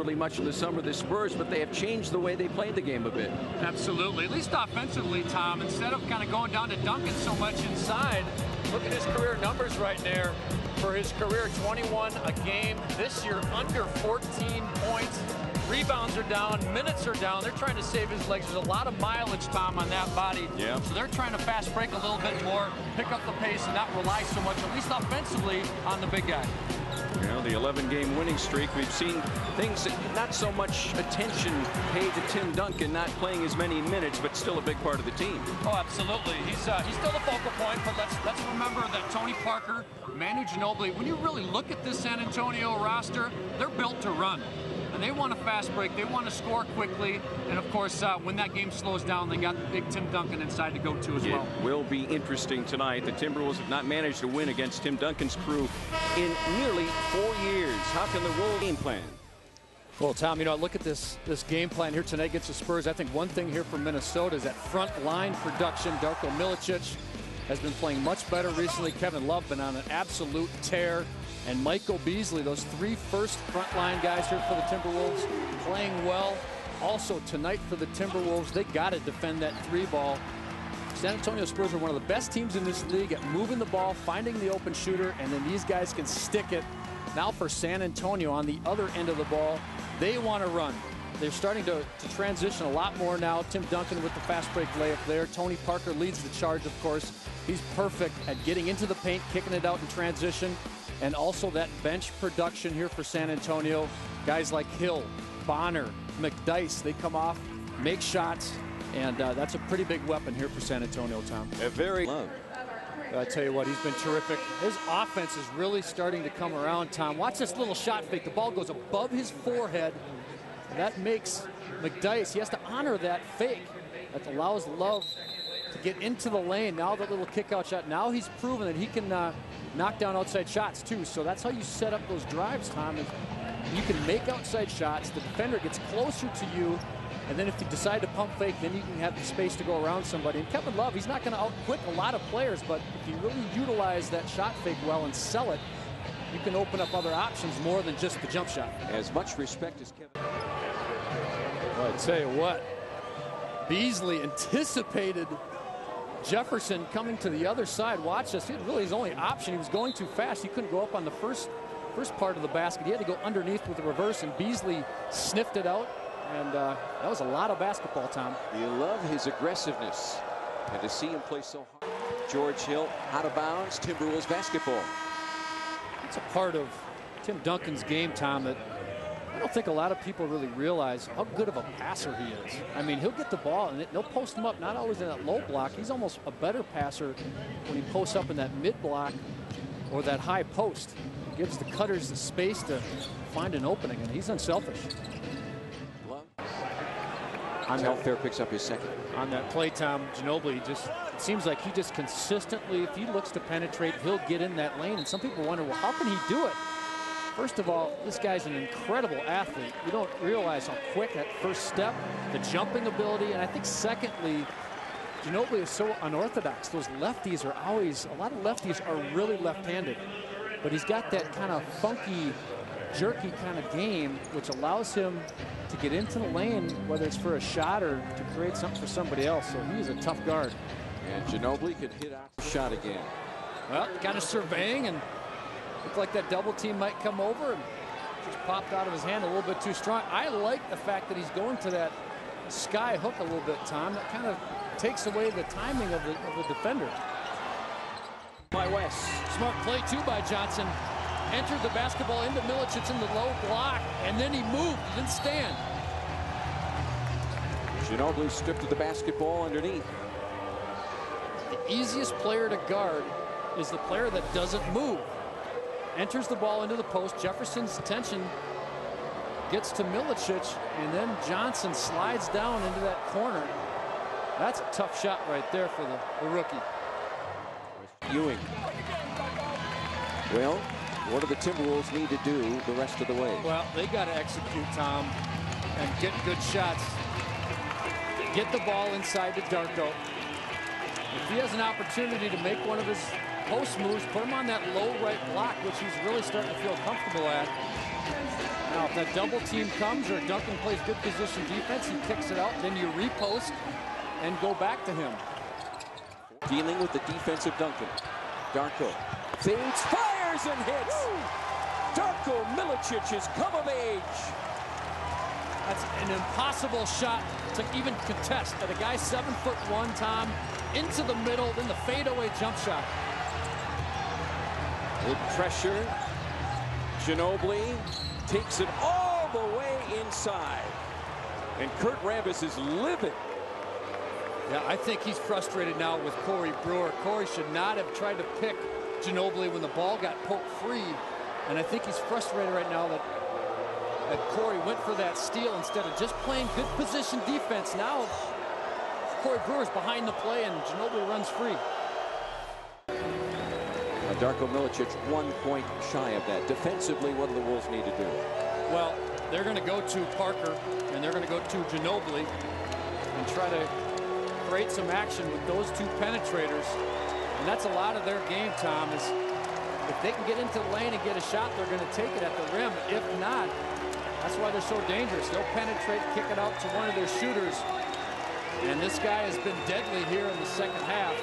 really much in the summer, the Spurs, but they have changed the way they played the game a bit. Absolutely. At least offensively, Tom, instead of kind of going down to Duncan so much inside, look at his career numbers right there. For his career, 21 a game. This year, under 14 points. Rebounds are down, minutes are down. They're trying to save his legs. There's a lot of mileage, Tom, on that body. Yeah. So they're trying to fast break a little bit more, pick up the pace, and not rely so much, at least offensively, on the big guy. You know, the 11-game winning streak, we've seen things, not so much attention paid to Tim Duncan, not playing as many minutes, but still a big part of the team. Oh, absolutely. He's still the focal point, but let's remember that Tony Parker, Manu Ginobili, when you really look at this San Antonio roster, they're built to run. And they want a fast break. They want to score quickly. And, of course, when that game slows down, they got the big Tim Duncan inside to go to as well. It will be interesting tonight. The Timberwolves have not managed to win against Tim Duncan's crew in nearly 4 years. How can the Wolves game plan? Well, Tom, you know, look at this game plan here tonight against the Spurs. I think one thing here for Minnesota is that front line production. Darko Milicic has been playing much better recently. Kevin Love been on an absolute tear. And Michael Beasley, those three first frontline guys here for the Timberwolves, playing well. Also tonight for the Timberwolves, they got to defend that three ball. San Antonio Spurs are one of the best teams in this league at moving the ball, finding the open shooter, and then these guys can stick it. Now for San Antonio on the other end of the ball, they want to run. They're starting to transition a lot more now. Tim Duncan with the fast break layup there. Tony Parker leads the charge, of course. He's perfect at getting into the paint, kicking it out in transition. And also that bench production here for San Antonio. Guys like Hill, Bonner, McDyess, they come off, make shots, and that's a pretty big weapon here for San Antonio, Tom. I tell you what, he's been terrific. His offense is really starting to come around, Tom. Watch this little shot fake. The ball goes above his forehead. That makes McDyess, he has to honor that fake. That allows Love to get into the lane. Now the little kick out shot. Now he's proven that he can knock down outside shots too. So that's how you set up those drives, Tom. You can make outside shots. The defender gets closer to you. And then if you decide to pump fake, then you can have the space to go around somebody. And Kevin Love, he's not going to outquick a lot of players, but if you really utilize that shot fake well and sell it, you can open up other options more than just the jump shot. As much respect as Kevin. Well, I tell you what, Beasley anticipated Jefferson coming to the other side. Watch this. It really his only option. He was going too fast. He couldn't go up on the first part of the basket. He had to go underneath with the reverse, and Beasley sniffed it out. And that was a lot of basketball, Tom. You love his aggressiveness. And to see him play so hard. George Hill out of bounds. Timberwolves basketball. It's a part of Tim Duncan's game, Tom, that I don't think a lot of people really realize how good of a passer he is. I mean, he'll get the ball and they'll post him up, not always in that low block. He's almost a better passer when he posts up in that mid block or that high post. He gives the cutters the space to find an opening, and he's unselfish. Telfair picks up his second. On that play, Tom, Ginobili it seems like he just consistently, if he looks to penetrate, he'll get in that lane. And some people wonder, well, how can he do it? First of all, this guy's an incredible athlete. You don't realize how quick that first step, the jumping ability, and I think secondly, Ginobili is so unorthodox. Those lefties are always, a lot of lefties are really left-handed, but he's got that kind of funky, jerky kind of game, which allows him to get into the lane, whether it's for a shot or to create something for somebody else. So he's a tough guard. And Ginobili could hit out the shot again. Well, kind of surveying, and looked like that double team might come over, and just popped out of his hand a little bit too strong. I like the fact that he's going to that sky hook a little bit, Tom. That kind of takes away the timing of the defender. By West. Smart play too by Johnson. Entered the basketball into Milicic in the low block, and then he moved, he didn't stand. Ginobili stripped of the basketball underneath. The easiest player to guard is the player that doesn't move. Enters the ball into the post. Jefferson's attention gets to Milicic, and then Johnson slides down into that corner. That's a tough shot right there for the rookie. Ewing. Well, what do the Timberwolves need to do the rest of the way? Well, they got to execute, Tom, and get good shots. Get the ball inside to Darko. If he has an opportunity to make one of his post moves, put him on that low right block, which he's really starting to feel comfortable at. Now if that double team comes or Duncan plays good position defense, he kicks it out, then you repost and go back to him. Dealing with the defensive Duncan. Darko fades, fires, and hits. Darko Milicic has come of age. That's an impossible shot to even contest. That a guy 7'1", Tom, into the middle, then the fadeaway jump shot. Good pressure. Ginobili takes it all the way inside. And Kurt Rambis is livid. Yeah, I think he's frustrated now with Corey Brewer. Corey should not have tried to pick Ginobili when the ball got poked free. And I think he's frustrated right now that Corey went for that steal instead of just playing good position defense. Now Corey Brewer's behind the play and Ginobili runs free. Darko Milicic 1 point shy of that. Defensively, what do the Wolves need to do? Well, they're going to go to Parker and they're going to go to Ginobili and try to create some action with those two penetrators. And that's a lot of their game, Tom, is if they can get into the lane and get a shot, they're going to take it at the rim. If not, that's why they're so dangerous. They'll penetrate, kick it out to one of their shooters. And this guy has been deadly here in the second half.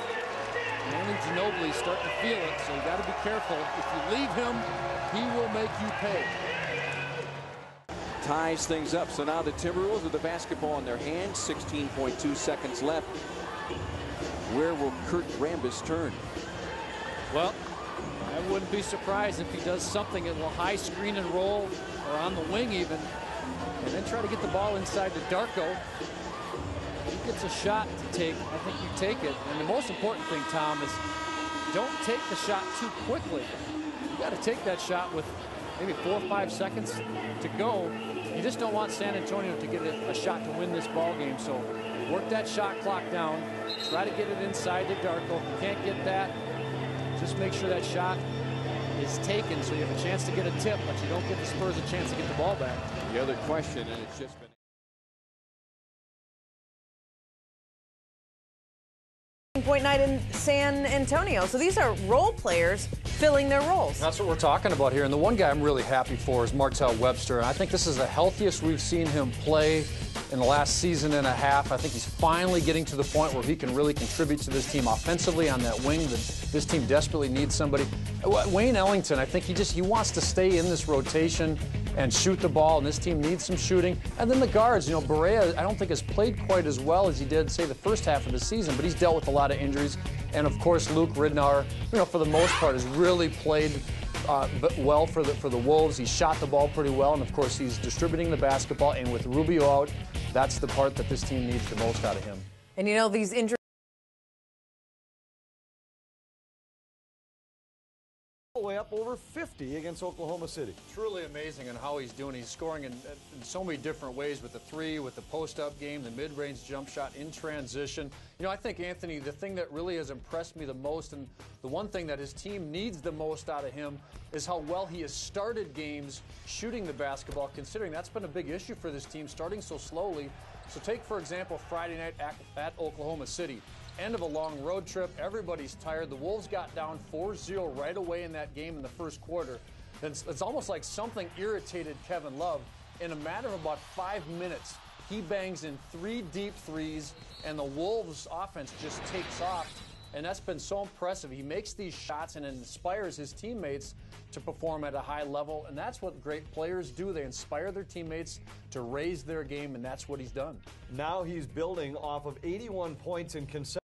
Only Ginobili's starting to feel it, so you got to be careful. If you leave him, he will make you pay. Ties things up, so now the Timberwolves with the basketball in their hands, 16.2 seconds left. Where will Kurt Rambis turn? Well, I wouldn't be surprised if he does something, a little high screen and roll, or on the wing even, and then try to get the ball inside to Darko. He gets a shot to take, I think you take it. And the most important thing, Tom, is don't take the shot too quickly. You got to take that shot with maybe 4 or 5 seconds to go. You just don't want San Antonio to get a shot to win this ball game. So work that shot clock down. Try to get it inside to Darko. If you can't get that, just make sure that shot is taken so you have a chance to get a tip, but you don't give the Spurs a chance to get the ball back. The other question, and it's just been point night in San Antonio. So these are role players filling their roles. That's what we're talking about here. And the one guy I'm really happy for is Martell Webster. And I think this is the healthiest we've seen him play in the last season and a half. I think he's finally getting to the point where he can really contribute to this team offensively on that wing. This team desperately needs somebody. Wayne Ellington, I think he wants to stay in this rotation and shoot the ball, and this team needs some shooting. And then the guards, you know, Barea, I don't think has played quite as well as he did, say, the first half of the season, but he's dealt with a lot of injuries. And of course, Luke Ridnour, you know, for the most part, has really played well for the Wolves. He shot the ball pretty well, and of course, he's distributing the basketball. And with Rubio out, that's the part that this team needs the most out of him. And you know, these injuries way up over 50 against Oklahoma City. Truly amazing in how he's doing. He's scoring in so many different ways, with the three, with the post-up game, the mid-range jump shot in transition. You know, I think, Anthony, the thing that really has impressed me the most, and the one thing that his team needs the most out of him, is how well he has started games shooting the basketball, considering that's been a big issue for this team, starting so slowly. So take, for example, Friday night at Oklahoma City. End of a long road trip. Everybody's tired. The Wolves got down 4-0 right away in that game in the first quarter. It's almost like something irritated Kevin Love. In a matter of about 5 minutes, he bangs in 3 deep threes, and the Wolves' offense just takes off. And that's been so impressive. He makes these shots and inspires his teammates to perform at a high level, and that's what great players do. They inspire their teammates to raise their game, and that's what he's done. Now he's building off of 81 points in consecutive.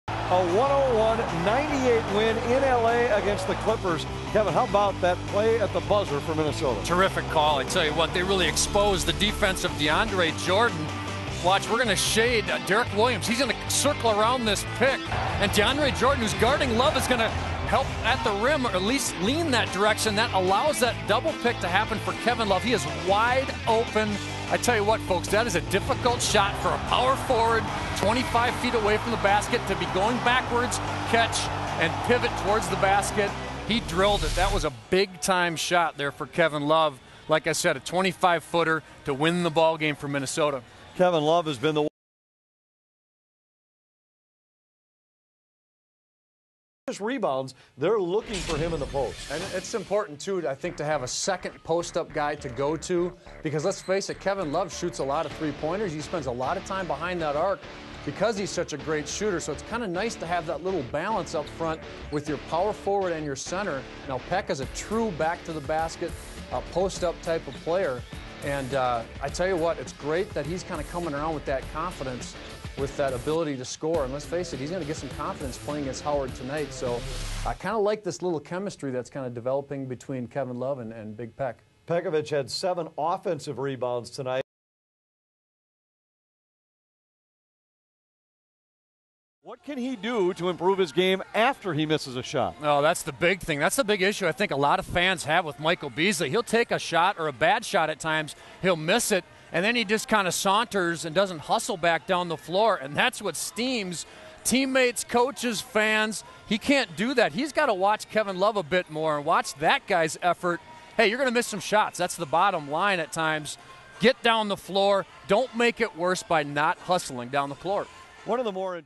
A 101-98 win in L.A. against the Clippers. Kevin, how about that play at the buzzer for Minnesota? Terrific call. I tell you what, they really exposed the defense of DeAndre Jordan. Watch, we're going to shade Derek Williams. He's going to circle around this pick. And DeAndre Jordan, who's guarding Love, is going to help at the rim, or at least lean that direction. That allows that double pick to happen for Kevin Love. He is wide open. I tell you what, folks, that is a difficult shot for a power forward, 25 feet away from the basket, to be going backwards, catch, and pivot towards the basket. He drilled it. That was a big-time shot there for Kevin Love. Like I said, a 25-footer to win the ball game for Minnesota. Kevin Love has been the rebounds, they're looking for him in the post. And it's important, too, I think, to have a second post-up guy to go to, because let's face it, Kevin Love shoots a lot of three-pointers. He spends a lot of time behind that arc because he's such a great shooter. So it's kind of nice to have that little balance up front with your power forward and your center. Now, Peck is a true back-to-the-basket, post-up type of player. And I tell you what, it's great that he's kind of coming around with that confidence, with that ability to score. And let's face it, he's going to get some confidence playing against Howard tonight. So I kind of like this little chemistry that's kind of developing between Kevin Love and Big Peck. Pekovic had 7 offensive rebounds tonight. What can he do to improve his game after he misses a shot? Oh, that's the big thing. That's the big issue I think a lot of fans have with Michael Beasley. He'll take a shot or a bad shot at times. He'll miss it, and then he just kind of saunters and doesn't hustle back down the floor, and that's what steams teammates, coaches, fans. He can't do that. He's got to watch Kevin Love a bit more and watch that guy's effort. Hey, you're going to miss some shots. That's the bottom line at times. Get down the floor. Don't make it worse by not hustling down the floor. One of the more